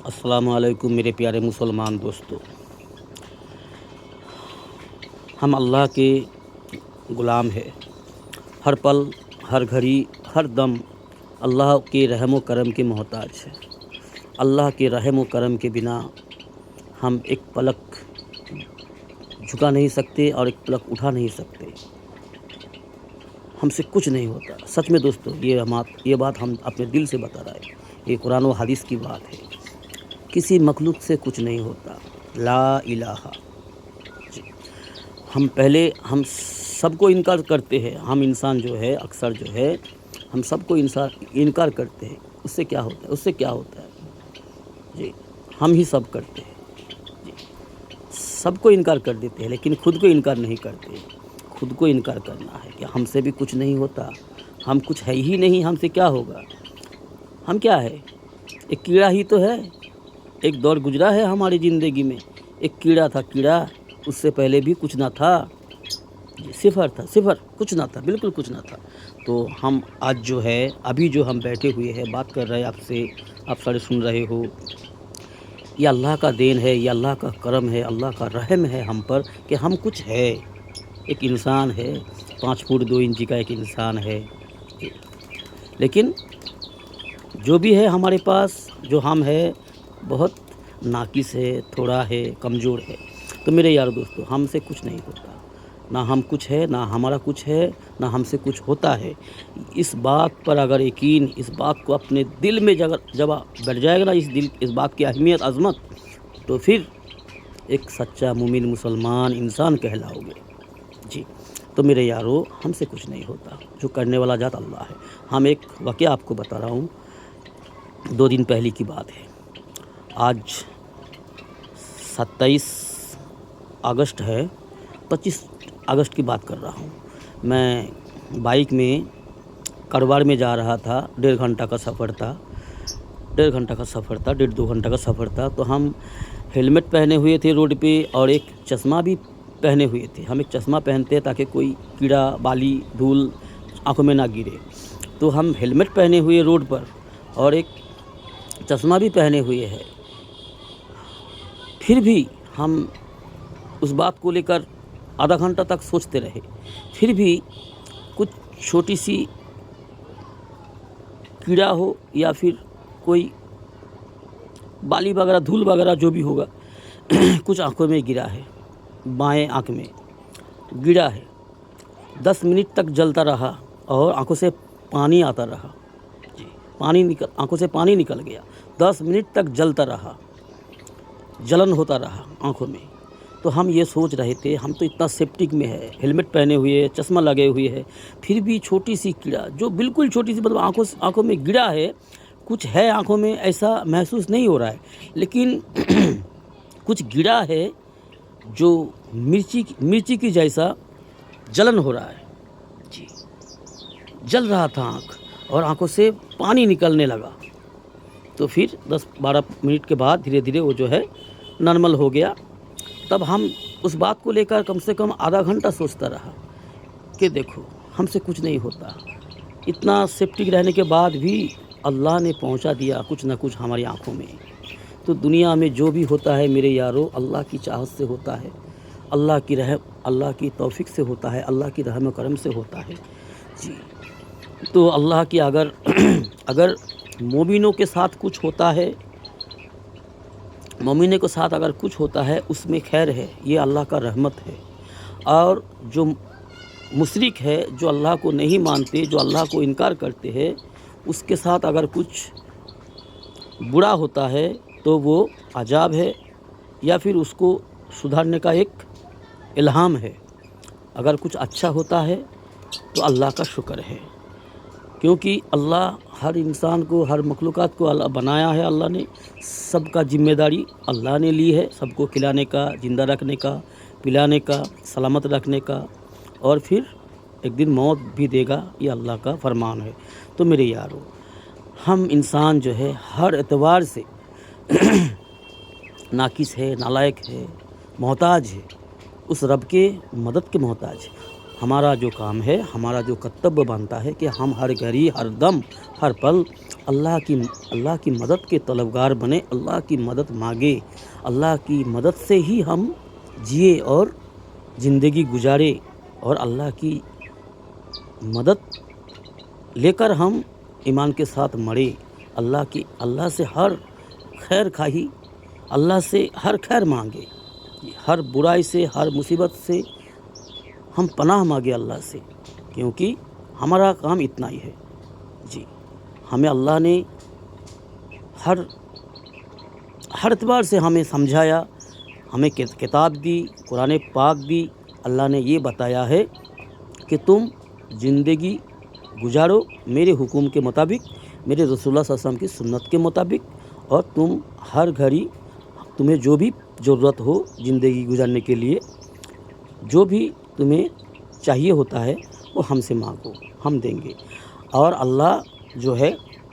السلام علیکم میرے پیارے مسلمان دوستو، ہم اللہ کے غلام ہیں۔ ہر پل، ہر گھڑی، ہر دم اللہ کے رحم و کرم کے محتاج ہیں۔ اللہ کے رحم و کرم کے بنا ہم ایک پلک جھکا نہیں سکتے اور ایک پلک اٹھا نہیں سکتے۔ ہم سے کچھ نہیں ہوتا۔ سچ میں دوستو، یہ بات ہم اپنے دل سے بتا رہے ہیں۔ یہ قرآن و حدیث کی بات ہے۔ کسی مخلوق سے کچھ نہیں ہوتا۔ لا الہ۔ ہم سب کو انکار کرتے ہیں۔ ہم انسان جو ہے اکثر جو ہے ہم سب کو انکار کرتے ہیں۔ اس سے کیا ہوتا ہے جی، ہم ہی سب کرتے ہیں جی، سب کو انکار کر دیتے ہیں، لیکن خود کو انکار نہیں کرتے۔ خود کو انکار کرنا ہے کہ ہم سے بھی کچھ نہیں ہوتا، ہم کچھ ہے ہی نہیں، ہم سے کیا ہوگا؟ ہم کیا ہے؟ ایک کیڑا ہی تو ہے۔ ایک دور گزرا ہے ہماری زندگی میں، ایک کیڑا تھا، کیڑا، اس سے پہلے بھی کچھ نہ تھا جی، صفر تھا، صفر، کچھ نہ تھا، بالکل کچھ نہ تھا۔ تو ہم آج جو ہے، ابھی جو ہم بیٹھے ہوئے ہیں، بات کر رہے ہیں آپ سے، آپ سارے سن رہے ہو، یہ اللہ کا دین ہے، یہ اللہ کا کرم ہے، اللہ کا رحم ہے ہم پر کہ ہم کچھ ہے۔ ایک انسان ہے، 5 فٹ 2 انچی کا ایک انسان ہے، لیکن جو بھی ہے ہمارے پاس، جو ہم ہے، بہت ناقص ہے، تھوڑا ہے، کمزور ہے۔ تو میرے یار دوستو، ہم سے کچھ نہیں ہوتا، نہ ہم کچھ ہے، نہ ہمارا کچھ ہے، نہ ہم سے کچھ ہوتا ہے۔ اس بات پر اگر یقین، اس بات کو اپنے دل میں جب بیٹھ جائے گا نا، اس بات کی اہمیت، عظمت، تو پھر ایک سچا مومن مسلمان انسان کہلاؤ گے جی۔ تو میرے یارو، ہم سے کچھ نہیں ہوتا، جو کرنے والا ذات اللہ ہے۔ ہم ایک واقعہ آپ کو بتا رہا ہوں، 2 دن پہلے کی بات ہے۔ آج 27 اگست ہے، 25 اگست کی بات کر رہا ہوں۔ میں بائک میں کروار میں جا رہا تھا، 1.5 گھنٹہ کا سفر تھا، 1.5 گھنٹہ کا سفر تھا۔ تو ہم ہیلمٹ پہنے ہوئے تھے روڈ پہ، اور ایک چشمہ بھی پہنے ہوئے تھے۔ ہم ایک چشمہ پہنتے ہیں تاکہ کوئی کیڑا، بالی، دھول آنکھوں میں نہ گرے۔ تو ہم ہیلمٹ پہنے ہوئے روڈ پر، اور ایک چشمہ بھی پہنے ہوئے ہے، پھر بھی ہم اس بات کو لے کر آدھا گھنٹہ تک سوچتے رہے۔ پھر بھی کچھ چھوٹی سی کیڑا ہو یا پھر کوئی بالی وغیرہ، دھول وغیرہ، جو بھی ہوگا، کچھ آنکھوں میں گرا ہے، بائیں آنکھ میں گرا ہے۔ 10 منٹ تک جلتا رہا اور آنکھوں سے پانی آتا رہا جی، آنکھوں سے پانی نکل گیا۔ 10 منٹ تک جلتا رہا، جلن ہوتا رہا آنکھوں میں۔ تو ہم یہ سوچ رہے تھے، ہم تو اتنا سیفٹک میں ہے، ہیلمٹ پہنے ہوئے، چشمہ لگے ہوئے ہے، پھر بھی چھوٹی سی کیڑا، جو بالکل چھوٹی سی، مطلب آنکھوں میں گرا ہے، کچھ ہے آنکھوں میں، ایسا محسوس نہیں ہو رہا ہے، لیکن کچھ گرا ہے جو مرچی کی جیسا جلن ہو رہا ہے جی، جل رہا تھا آنکھ، اور آنکھوں سے پانی نکلنے لگا۔ تو پھر 10-12 منٹ کے بعد دھیرے دھیرے وہ جو ہے نارمل ہو گیا۔ تب ہم اس بات کو لے کر کم سے کم آدھا گھنٹہ سوچتا رہا کہ دیکھو، ہم سے کچھ نہیں ہوتا۔ اتنا سیفٹک رہنے کے بعد بھی اللہ نے پہنچا دیا کچھ نہ کچھ ہماری آنکھوں میں۔ تو دنیا میں جو بھی ہوتا ہے میرے یارو، اللہ کی چاہت سے ہوتا ہے، اللہ کی توفیق سے ہوتا ہے، اللہ کی رحم و کرم سے ہوتا ہے جی۔ تو اللہ کی اگر مومنوں کے ساتھ کچھ ہوتا ہے، مومنوں کے ساتھ اگر کچھ ہوتا ہے، اس میں خیر ہے، یہ اللہ کا رحمت ہے۔ اور جو مشرک ہے، جو اللہ کو نہیں مانتے، جو اللہ کو انکار کرتے ہیں، اس کے ساتھ اگر کچھ برا ہوتا ہے تو وہ عذاب ہے، یا پھر اس کو سدھارنے کا ایک الہام ہے۔ اگر کچھ اچھا ہوتا ہے تو اللہ کا شکر ہے، کیونکہ اللہ ہر انسان کو، ہر مخلوقات کو اللہ بنایا ہے، اللہ نے سب کا ذمہ داری اللہ نے لی ہے، سب کو کھلانے کا، زندہ رکھنے کا، پلانے کا، سلامت رکھنے کا، اور پھر ایک دن موت بھی دے گا، یہ اللہ کا فرمان ہے۔ تو میرے یارو، ہم انسان جو ہے ہر اعتبار سے ناقص ہے، نالائق ہے، محتاج ہے، اس رب کے مدد کے محتاج ہے۔ ہمارا جو کام ہے، ہمارا جو کرتویہ بنتا ہے کہ ہم ہر گھڑی، ہر دم، ہر پل اللہ کی مدد کے طلبگار بنے، اللہ کی مدد مانگے، اللہ کی مدد سے ہی ہم جیے اور زندگی گزارے، اور اللہ کی مدد لے کر ہم ایمان کے ساتھ مرے۔ اللہ سے ہر خیر خواہی، اللہ سے ہر خیر مانگے، ہر برائی سے، ہر مصیبت سے ہم پناہ مانگے اللہ سے، کیونکہ ہمارا کام اتنا ہی ہے۔ جی، ہمیں اللہ نے ہر اعتبار سے ہمیں سمجھایا، ہمیں کتاب دی، قرآن پاک دی۔ اللہ نے یہ بتایا ہے کہ تم زندگی گزارو میرے حکم کے مطابق، میرے رسول اللہ صلی اللہ علیہ وسلم کی سنت کے مطابق، اور تم ہر گھڑی تمہیں جو بھی ضرورت ہو زندگی گزارنے کے لیے، جو بھی تمہیں چاہیے ہوتا ہے وہ ہم سے مانگو، ہم دیں گے۔ اور اللہ جو ہے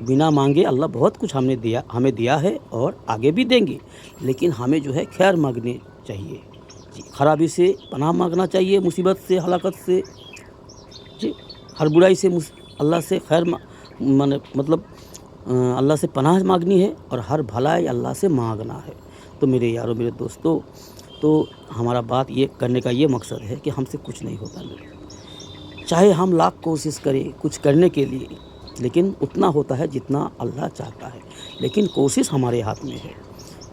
بنا مانگے، اللہ بہت کچھ ہمیں دیا ہے اور آگے بھی دیں گے، لیکن ہمیں جو ہے خیر مانگنے چاہیے۔ جی، خرابی سے پناہ مانگنا چاہیے، مصیبت سے، ہلاکت سے، جی، ہر برائی سے اللہ سے مطلب اللہ سے پناہ مانگنی ہے، اور ہر بھلائی اللہ سے مانگنا ہے۔ تو میرے یارو، میرے دوستو، تو ہمارا بات یہ کرنے کا یہ مقصد ہے کہ ہم سے کچھ نہیں ہوتا، چاہے ہم لاکھ کوشش کریں کچھ کرنے کے لیے، لیکن اتنا ہوتا ہے جتنا اللہ چاہتا ہے۔ لیکن کوشش ہمارے ہاتھ میں ہے،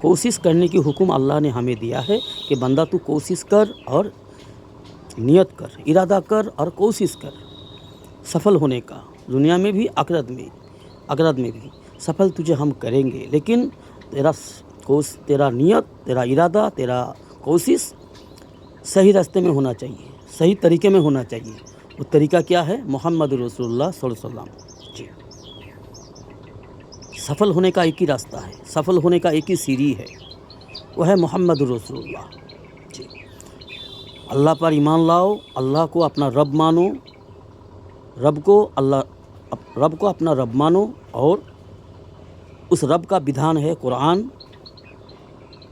کوشش کرنے کی حکم اللہ نے ہمیں دیا ہے کہ بندہ تو کوشش کر، اور نیت کر، ارادہ کر اور کوشش کر سفل ہونے کا، دنیا میں بھی آخرت میں بھی سفل تجھے ہم کریں گے، لیکن تیرا نیت، تیرا ارادہ، تیرا کوشش صحیح راستے میں ہونا چاہیے، صحیح طریقے میں ہونا چاہیے۔ وہ طریقہ کیا ہے؟ محمد رسول اللہ صلی اللہ علیہ وسلم۔ جی، سفل ہونے کا ایک ہی راستہ ہے، سفل ہونے کا ایک ہی سیڑھی ہے، وہ ہے محمد رسول اللہ۔ جی، اللہ پر ایمان لاؤ، اللہ کو اپنا رب مانو، رب کو اپنا رب مانو، اور اس رب کا بدھان ہے قرآن،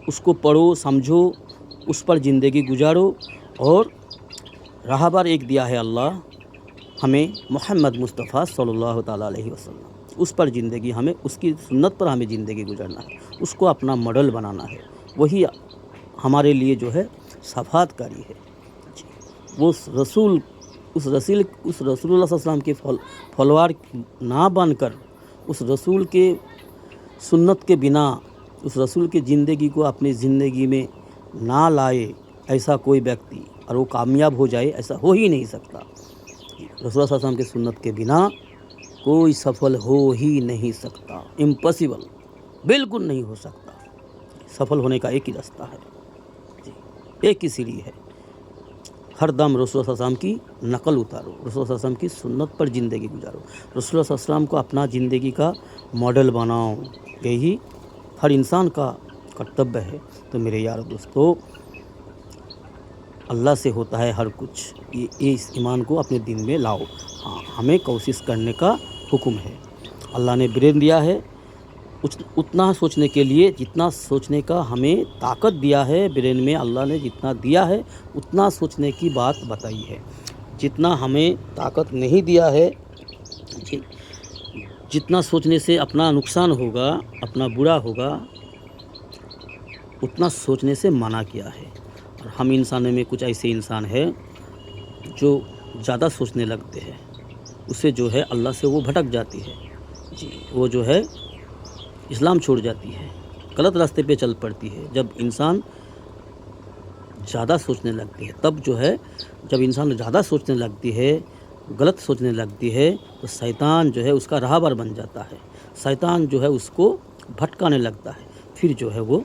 اس کو پڑھو، سمجھو، اس پر زندگی گزارو، اور راہبر ایک دیا ہے اللہ ہمیں، محمد مصطفیٰ صلی اللہ تعالیٰ علیہ وسلم، اس پر زندگی ہمیں، اس کی سنت پر ہمیں زندگی گزارنا ہے، اس کو اپنا ماڈل بنانا ہے، وہی ہمارے لیے جو ہے صفات کاری ہے۔ جی، اس رسول اللہ صلی اللہ علیہ وسلم کے فالوور نہ بن کر، اس رسول کے سنت کے بنا، اس رسول کی زندگی کو اپنی زندگی میں نہ لائے ایسا کوئی ویکتی اور وہ کامیاب ہو جائے، ایسا ہو ہی نہیں سکتا۔ رسول اللہ صلی اللہ علیہ وسلم کی سنت کے بنا کوئی سفل ہو ہی نہیں سکتا، امپاسبل، بالکل نہیں ہو سکتا۔ سفل ہونے کا ایک ہی راستہ ہے، جی، ایک ہی سیڑھی ہے، ہر دم رسول اللہ صلی اللہ علیہ وسلم کی نقل اتارو، رسول اللہ صلی اللہ علیہ وسلم کی سنت پر زندگی گزارو، رسول اللہ صلی اللہ علیہ وسلم کو اپنا زندگی کا ماڈل بناؤ، یہی ہر انسان کا کرتویہ ہے۔ تو میرے یار دوستو، اللہ سے ہوتا ہے ہر کچھ، یہ اس ایمان کو اپنے دل میں لاؤ۔ ہاں، ہمیں کوشش کرنے کا حکم ہے، اللہ نے برین دیا ہے اتنا سوچنے کے لیے، جتنا سوچنے کا ہمیں طاقت دیا ہے برین میں، اللہ نے جتنا دیا ہے اتنا سوچنے کی بات بتائی ہے۔ جتنا ہمیں طاقت نہیں دیا ہے، جتنا سوچنے سے اپنا نقصان ہوگا، اپنا برا ہوگا، اتنا سوچنے سے منع کیا ہے۔ اور ہم انسانوں میں کچھ ایسے انسان ہیں جو زیادہ سوچنے لگتے ہیں، اسے جو ہے اللہ سے وہ بھٹک جاتی ہے، جی، وہ جو ہے اسلام چھوڑ جاتی ہے، غلط راستے پہ چل پڑتی ہے۔ جب انسان زیادہ سوچنے لگتی ہے، تب جو ہے، جب انسان زیادہ سوچنے لگتی ہے، غلط سوچنے لگتی ہے، تو شیطان جو ہے اس کا راہبر بن جاتا ہے، شیطان جو ہے اس کو بھٹکانے لگتا ہے، پھر جو ہے وہ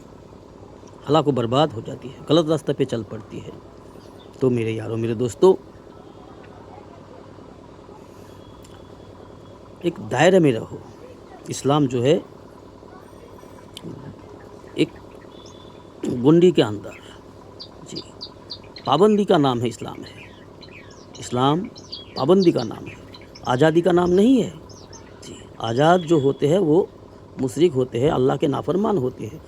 ہلاک و برباد ہو جاتی ہے، غلط راستے پہ چل پڑتی ہے۔ تو میرے یاروں، میرے دوستوں، ایک دائرے میں رہو۔ اسلام جو ہے ایک گنڈی کے اندر، جی، پابندی کا نام ہے، اسلام ہے، اسلام پابندی کا نام ہے، آزادی کا نام نہیں ہے۔ جی، آزاد جو ہوتے ہیں وہ مشرک ہوتے ہیں، اللہ کے نافرمان ہوتے ہیں،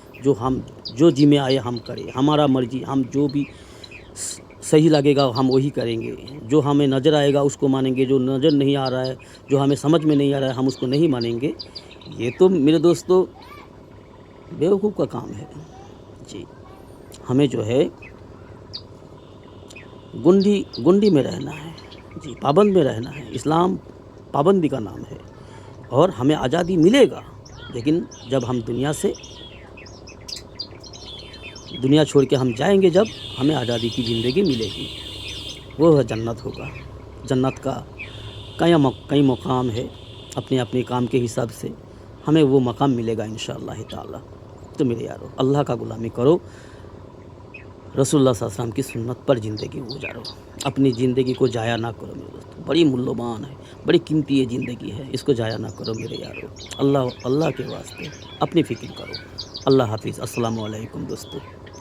جو جی میں آئے ہم کریں، ہمارا مرضی، ہم جو بھی صحیح لگے گا ہم وہی کریں گے، جو ہمیں نظر آئے گا اس کو مانیں گے، جو نظر نہیں آ رہا ہے، جو ہمیں سمجھ میں نہیں آ رہا ہے ہم اس کو نہیں مانیں گے۔ یہ تو میرے دوستو بیوقوف کا کام ہے۔ جی ہمیں جو ہے گنڈی میں رہنا ہے، جی پابند میں رہنا ہے۔ اسلام پابندی کا نام ہے، اور ہمیں آزادی ملے گا، لیکن جب ہم دنیا چھوڑ کے ہم جائیں گے، جب ہمیں آزادی کی زندگی ملے گی، وہ جنت ہوگا۔ جنت کا کئی مقام ہے، اپنے اپنے کام کے حساب سے ہمیں وہ مقام ملے گا انشاءاللہ تعالی۔ تو میرے یارو اللہ کا غلامی کرو، رسول اللہ صلی اللہ علیہ وسلم کی سنت پر زندگی گزارو، اپنی زندگی کو ضائع نہ کرو میرے دوستو، بڑی مولوان ہے، بڑی قیمتی یہ زندگی ہے، اس کو ضائع نہ کرو میرے یارو۔ اللہ کے واسطے اپنی فکر کرو۔ اللہ حافظ، السلام علیکم دوستو۔